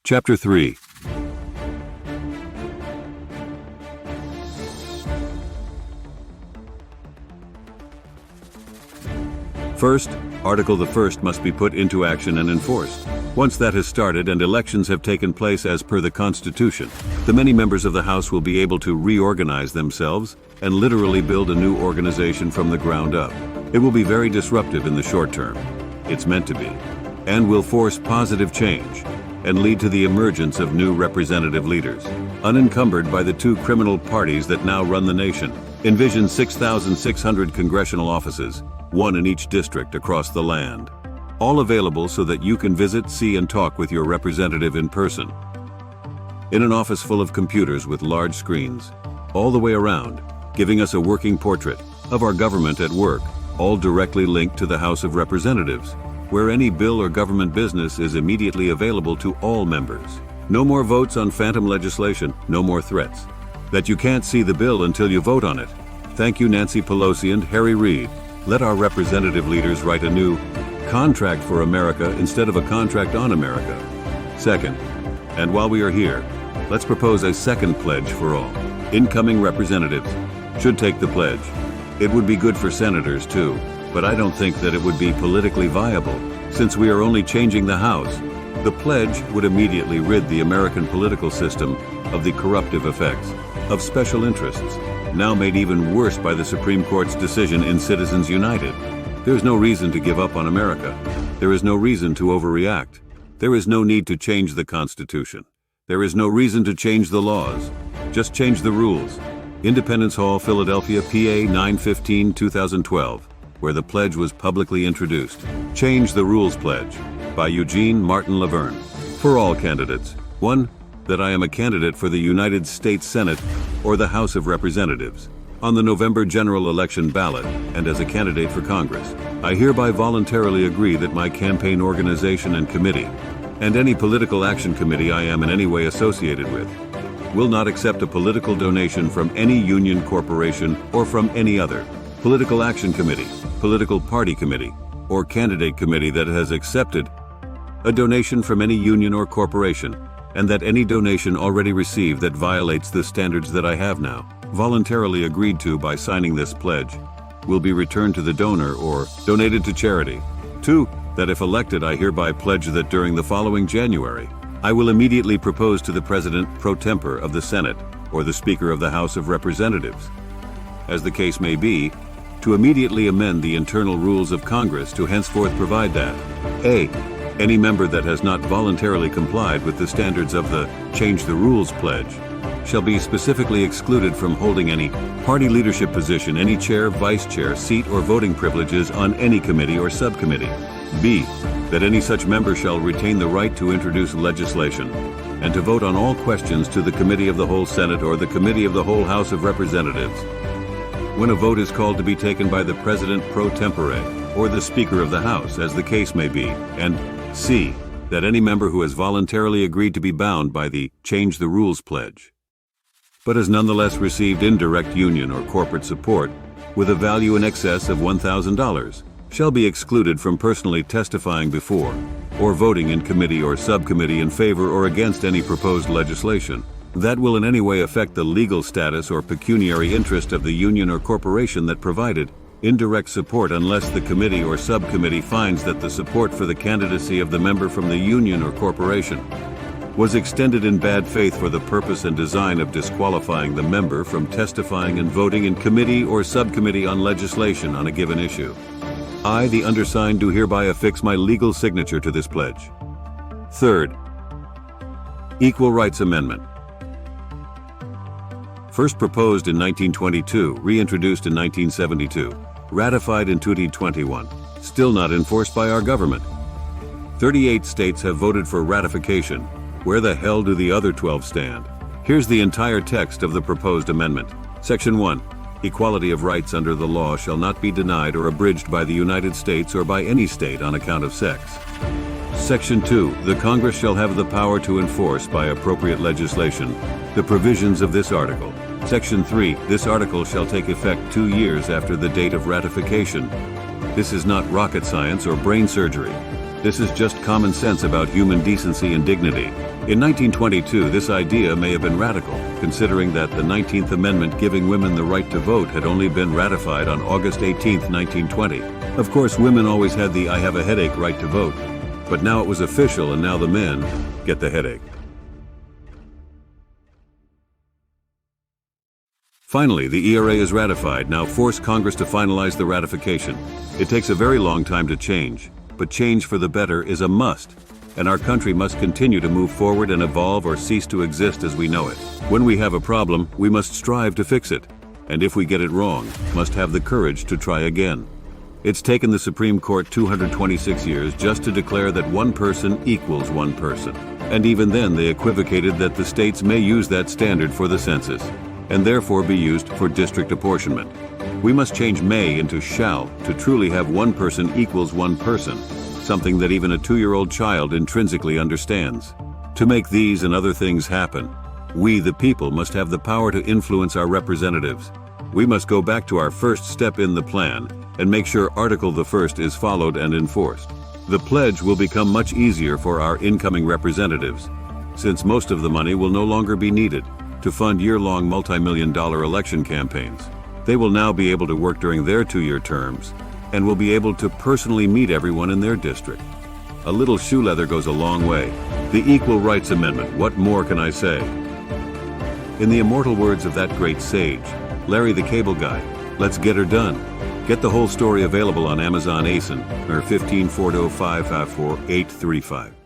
Chapter 3. First, Article the First must be put into action and enforced. Once that has started and elections have taken place as per the Constitution, the many members of the House will be able to reorganize themselves and literally build a new organization from the ground up. It will be very disruptive in the short term. It's meant to be, and will force positive change and lead to the emergence of new representative leaders, unencumbered by the two criminal parties that now run the nation. Envision 6,600 congressional offices, one in each district across the land, all available so that you can visit, see, and talk with your representative in person. In an office full of computers with large screens, all the way around, giving us a working portrait of our government at work, all directly linked to the House of Representatives, where any bill or government business is immediately available to all members. No more votes on phantom legislation, no more threats that you can't see the bill until you vote on it. Thank you, Nancy Pelosi and Harry Reid. Let our representative leaders write a new contract for America instead of a contract on America. Second, and while we are here, let's propose a second pledge for all. Incoming representatives should take the pledge. It would be good for senators too, but I don't think that it would be politically viable, since we are only changing the House. The pledge would immediately rid the American political system of the corruptive effects of special interests, now made even worse by the Supreme Court's decision in Citizens United. There's no reason to give up on America. There is no reason to overreact. There is no need to change the Constitution. There is no reason to change the laws. Just change the rules. Independence Hall, Philadelphia, PA 9/15/2012, where the pledge was publicly introduced. Change the Rules Pledge by Eugene Martin Laverne. For all candidates. 1. That I am a candidate for the United States Senate or the House of Representatives on the November general election ballot and as a candidate for Congress. I hereby voluntarily agree that my campaign organization and committee, and any political action committee I am in any way associated with, will not accept a political donation from any union, corporation, or from any other political action committee, political party committee, or candidate committee that has accepted a donation from any union or corporation, and that any donation already received that violates the standards that I have now voluntarily agreed to by signing this pledge will be returned to the donor or donated to charity. 2. That if elected, I hereby pledge that during the following January, I will immediately propose to the President pro tempore of the Senate or the Speaker of the House of Representatives, as the case may be, to immediately amend the internal rules of Congress to henceforth provide that A. Any member that has not voluntarily complied with the standards of the Change the Rules Pledge shall be specifically excluded from holding any party leadership position, any chair, vice chair, seat, or voting privileges on any committee or subcommittee. B. That any such member shall retain the right to introduce legislation and to vote on all questions to the Committee of the Whole Senate or the Committee of the Whole House of Representatives, when a vote is called to be taken by the President pro tempore or the Speaker of the House, as the case may be. And C. That any member who has voluntarily agreed to be bound by the Change the Rules Pledge, but has nonetheless received indirect union or corporate support with a value in excess of $1,000, shall be excluded from personally testifying before or voting in committee or subcommittee in favor or against any proposed legislation that will in any way affect the legal status or pecuniary interest of the union or corporation that provided indirect support, unless the committee or subcommittee finds that the support for the candidacy of the member from the union or corporation was extended in bad faith for the purpose and design of disqualifying the member from testifying and voting in committee or subcommittee on legislation on a given issue. I, the undersigned, do hereby affix my legal signature to this pledge. Third, Equal Rights Amendment. First proposed in 1922, reintroduced in 1972, ratified in 2021, still not enforced by our government. 38 states have voted for ratification. Where the hell do the other 12 stand? Here's the entire text of the proposed amendment. Section 1. Equality of rights under the law shall not be denied or abridged by the United States or by any state on account of sex. Section 2. The Congress shall have the power to enforce by appropriate legislation the provisions of this article. Section 3. This article shall take effect 2 years after the date of ratification. This is not rocket science or brain surgery. This is just common sense about human decency and dignity. In 1922, this idea may have been radical, considering that the 19th Amendment giving women the right to vote had only been ratified on August 18, 1920. Of course, women always had the "I have a headache" right to vote, but now it was official and now the men get the headache. Finally, the ERA is ratified. Now force Congress to finalize the ratification. It takes a very long time to change, but change for the better is a must, and our country must continue to move forward and evolve or cease to exist as we know it. When we have a problem, we must strive to fix it, and if we get it wrong, must have the courage to try again. It's taken the Supreme Court 226 years just to declare that one person equals one person, and even then they equivocated that the states may use that standard for the census, and therefore be used for district apportionment. We must change may into shall to truly have one person equals one person, something that even a 2-year-old child intrinsically understands. To make these and other things happen, we, the people, must have the power to influence our representatives. We must go back to our first step in the plan and make sure Article the First is followed and enforced. The pledge will become much easier for our incoming representatives, since most of the money will no longer be needed to fund year-long multi-million-dollar election campaigns. They will now be able to work during their 2-year terms and will be able to personally meet everyone in their district. A little shoe leather goes a long way. The Equal Rights Amendment, what more can I say? In the immortal words of that great sage, Larry the Cable Guy, let's get her done. Get the whole story available on Amazon ASIN or 154054 835.